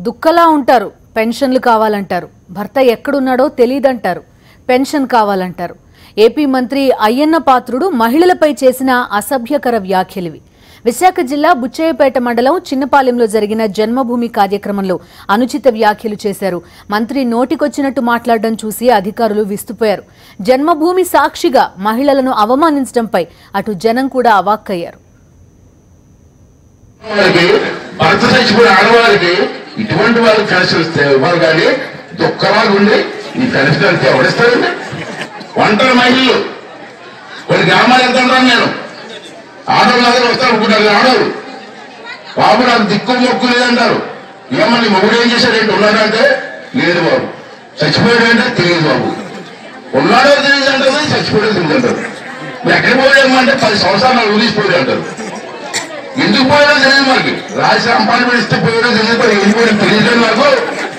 దుక్కలా ఉంటారు, పెన్షన్లు కావాలంటారు. భర్త ఎక్కడున్నాడో తెలియదంటారు, పెన్షన్ కావాలంటారు. ఏపీ మంత్రి అయ్యన్న పాత్రుడు మహిళలపై చేసిన అసభ్యకర వ్యాఖ్యలివి. విశాఖ జిల్లా బుచ్చయ్యపేట మండలం చిన్నపాలెంలో జరిగిన జన్మభూమి కార్యక్రమంలో అనుచిత వ్యాఖ్యలు చేశారు. మంత్రి నోటికొచ్చినట్టు మాట్లాడడం చూసి అధికారులు విస్తుపోయారు. జన్మభూమి సాక్షిగా మహిళలను అవమానించడంపై అటు జనం కూడా అవాక్కయ్యారు. ఇటువంటి వాళ్ళు కలిసి వస్తే ఇవ్వాలి కానీ దుఃఖరాలు ఉండి ఈ కలిసి వెళ్తే ఎవరిస్తారండి? ఒంటరి మహిళలు కొన్ని గ్రామాలు వెళ్తాను నేను, ఆడవాళ్ళు దగ్గర వస్తారు అనుకుంటారు. ఆడవాళ్ళు బాబు నాకు దిక్కు మొక్కు లేదంటారు. ఏమన్నా మొగుడు ఏం చేశాడంటే ఉన్నాడంటే లేదు బాబు, చచ్చిపోయాడంటే తెలియదు బాబు, ఉన్నాడో తెలియదు అంటారు, చచ్చిపోయాడో తెలియదు అంటారు. మీరు ఎక్కడికి పోయామంటే 10 సంవత్సరాలు ఊరిసిపోయాడు అంటారు. ఎందుకు పోయాడో తెలియదు మనకి, రాజు సంపాదన ఇస్తే పోయాడో తెలియదు, వెళ్ళిపోయాడు తెలియదు. నాకు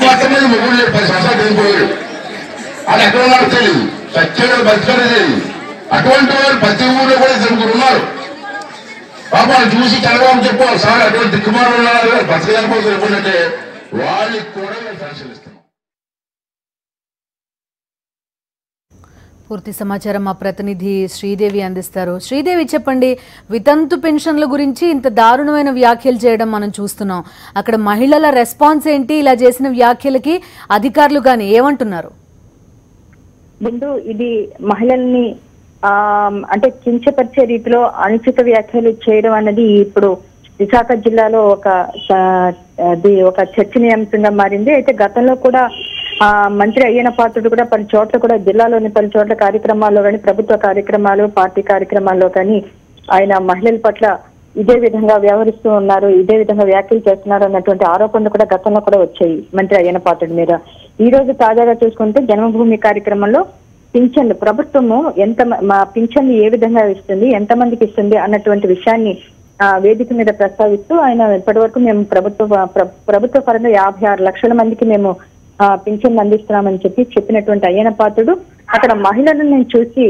మొత్తం మీద మొగుడు లేదు, 10 సంవత్సరాలు వెళ్ళిపోయాడు. అది ఎక్కడ ఉన్నాడో తెలియదు, చచ్చాడో బతికాడో తెలియదు. అటువంటి వారు ప్రతి ఊళ్ళో కూడా ఇద్దరు ఉన్నారు. పాపాలు చూసి చంద్రబాబు చెప్పాలి, సార్ అటువంటి దిక్కుమారు ఉన్నారు బతకలేకపోతే ఎప్పుడంటే వాళ్ళకి కూడా పరిశీలిస్తాం. పూర్తి సమాచారం మా ప్రతినిధి శ్రీదేవి అందిస్తారు. శ్రీదేవి, చెప్పండి, వితంతు పెన్షన్ల గురించి ఇంత దారుణమైన వ్యాఖ్యలు చేయడం మనం చూస్తున్నాం. అక్కడ మహిళల రెస్పాన్స్ ఏంటి? ఇలా చేసిన వ్యాఖ్యలకి అధికారులు గాని ఏమంటున్నారు? ముందు ఇది మహిళల్ని అంటే కించపరిచే రీతిలో అనుచిత వ్యాఖ్యలు చేయడం అనేది ఇప్పుడు విశాఖ జిల్లాలో ఒక చర్చనీయాంశంగా మారింది. అయితే గతంలో కూడా మంత్రి అయ్యన్న పాత్రుడు కూడా పలు చోట్ల కూడా జిల్లాలోని పలు చోట్ల కార్యక్రమాల్లో కానీ, ప్రభుత్వ కార్యక్రమాలు, పార్టీ కార్యక్రమాల్లో కానీ ఆయన మహిళల పట్ల ఇదే విధంగా వ్యవహరిస్తూ ఉన్నారు, ఇదే విధంగా వ్యాఖ్యలు చేస్తున్నారు అన్నటువంటి ఆరోపణలు కూడా గతంలో కూడా వచ్చాయి మంత్రి అయ్యన్న పాత్రుడి మీద. ఈ రోజు తాజాగా చూసుకుంటే జన్మభూమి కార్యక్రమంలో పింఛన్లు ప్రభుత్వము పింఛన్లు ఏ విధంగా ఇస్తుంది, ఎంతమందికి ఇస్తుంది అన్నటువంటి విషయాన్ని వేదిక మీద ప్రస్తావిస్తూ ఆయన ఇప్పటి వరకు మేము ప్రభుత్వ పరంగా 56 లక్షల మందికి మేము పింఛన్లు అందిస్తున్నామని చెప్పినటువంటి అయ్యన్న పాత్రుడు అక్కడ మహిళలను నేను చూసి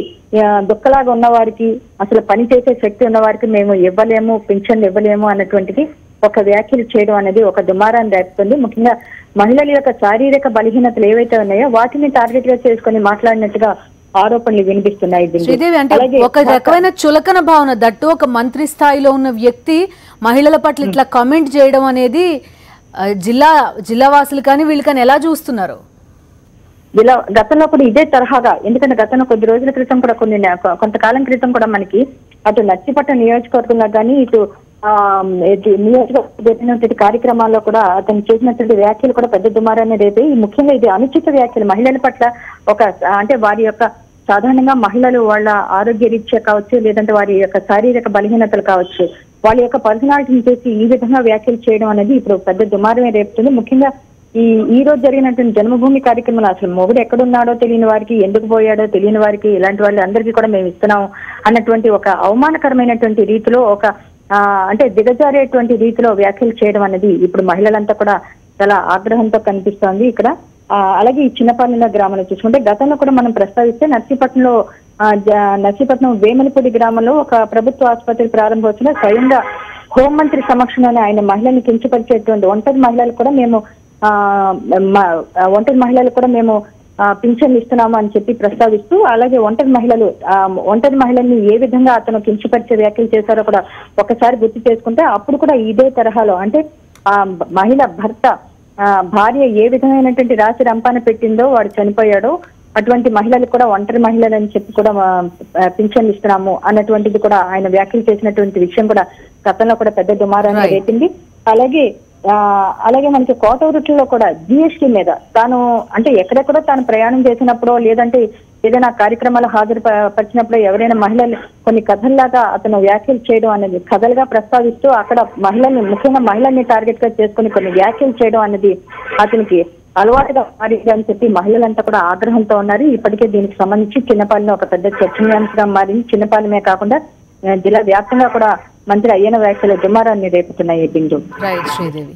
దుఃఖలాగా ఉన్నవారికి, అసలు పని చేసే శక్తి ఉన్న వారికి మేము ఇవ్వలేము, పింఛన్లు ఇవ్వలేము అన్నటువంటిది ఒక వ్యాఖ్యలు చేయడం అనేది ఒక దుమారాన్ని రేపుతుంది. ముఖ్యంగా మహిళల యొక్క శారీరక బలహీనతలు ఏవైతే ఉన్నాయో వాటిని టార్గెట్ గా చేసుకుని మాట్లాడినట్టుగా ఆరోపణలు వినిపిస్తున్నాయి. శ్రీదేవి, అంటే ఒక రకమైన చులకన భావన, దట్టు ఒక మంత్రి స్థాయిలో ఉన్న వ్యక్తి మహిళల పట్ల ఇట్లా కామెంట్ చేయడం అనేది జిల్లా వాసులు కానీ వీళ్ళు కానీ ఎలా చూస్తున్నారు? గతంలో కూడా ఇదే తరహాగా, ఎందుకంటే గతంలో కొద్ది రోజుల క్రితం కూడా కొంతకాలం క్రితం కూడా మనకి అటు నర్సీపట్నం నియోజకవర్గంలో కానీ ఇటు నియోజకవర్గ కార్యక్రమాల్లో కూడా అతను చేసినటువంటి వ్యాఖ్యలు కూడా పెద్ద దుమారాన్ని రేపే. ముఖ్యంగా ఇది అనుచిత వ్యాఖ్యలు మహిళల పట్ల అంటే వారి యొక్క సాధారణంగా మహిళలు వాళ్ళ ఆరోగ్య రీత్యా కావచ్చు, లేదంటే వారి యొక్క శారీరక బలహీనతలు కావచ్చు, వాళ్ళ యొక్క పర్సనాలిటీని చేసి ఈ విధంగా వ్యాఖ్యలు చేయడం అనేది ఇప్పుడు పెద్ద దుమారమే రేపుతుంది. ముఖ్యంగా ఈ రోజు జరిగినటువంటి జన్మభూమి కార్యక్రమంలో అసలు మొగుడు ఎక్కడున్నాడో తెలియని వారికి, ఎందుకు పోయాడో తెలియని వారికి, ఇలాంటి వాళ్ళు అందరికీ కూడా మేము ఇస్తున్నాం అన్నటువంటి ఒక అవమానకరమైనటువంటి రీతిలో అంటే దిగజారేటువంటి రీతిలో వ్యాఖ్యలు చేయడం అనేది ఇప్పుడు మహిళలంతా కూడా చాలా ఆగ్రహంతో కనిపిస్తోంది ఇక్కడ. అలాగే ఈ చిన్నపాలెంలో గ్రామంలో చూసుకుంటే గతంలో కూడా మనం ప్రస్తావిస్తే నర్సీపట్నం వేమలపూడి గ్రామంలో ఒక ప్రభుత్వ ఆసుపత్రి ప్రారంభోత్సవం స్వయంగా హోంమంత్రి సమక్షంలోనే ఆయన మహిళల్ని కించపరిచేటువంటి ఒంటరి మహిళలు కూడా మేము పింఛన్లు ఇస్తున్నాము అని చెప్పి ప్రస్తావిస్తూ, అలాగే ఒంటరి మహిళల్ని ఏ విధంగా అతను కించపరిచే వ్యాఖ్యలు చేశారో కూడా ఒకసారి గుర్తు చేసుకుంటే అప్పుడు కూడా ఇదే తరహాలో అంటే భార్య ఏ విధమైనటువంటి రాశి రంపాన పెట్టిందో, వాడు చనిపోయాడో అటువంటి మహిళలకు కూడా ఒంటరి మహిళలు అని చెప్పి కూడా పింఛన్లు ఇస్తున్నాము అన్నటువంటిది కూడా ఆయన వ్యాఖ్యలు చేసినటువంటి విషయం కూడా గతంలో కూడా పెద్ద దుమారాన్ని రేపింది. అలాగే మనకి కోటూరులో కూడా జిఎస్టీ మీద తాను అంటే ఎక్కడెక్కడో తాను ప్రయాణం చేసినప్పుడు, లేదంటే ఏదైనా కార్యక్రమాలు హాజరుపరిచినప్పుడు ఎవరైనా మహిళలు కొన్ని కథల్లాగా అతను వ్యాఖ్యలు చేయడం అనేది కథలుగా ప్రస్తావిస్తూ అక్కడ ముఖ్యంగా మహిళల్ని టార్గెట్ గా చేసుకుని కొన్ని వ్యాఖ్యలు చేయడం అనేది అతనికి అలవాటుగా మారింది అని చెప్పి మహిళలంతా కూడా ఆగ్రహంతో ఉన్నారు. ఇప్పటికే దీనికి సంబంధించి చిన్నపాలెంలో ఒక పెద్ద చర్చనీయాంశంగా మారింది. చిన్నపాలెమే కాకుండా జిల్లా వ్యాప్తంగా కూడా మంత్రి అయ్యన్న వ్యాఖ్యలు దుమారాన్ని రేపుతున్నాయి. బిందు. రైట్ శ్రీదేవి.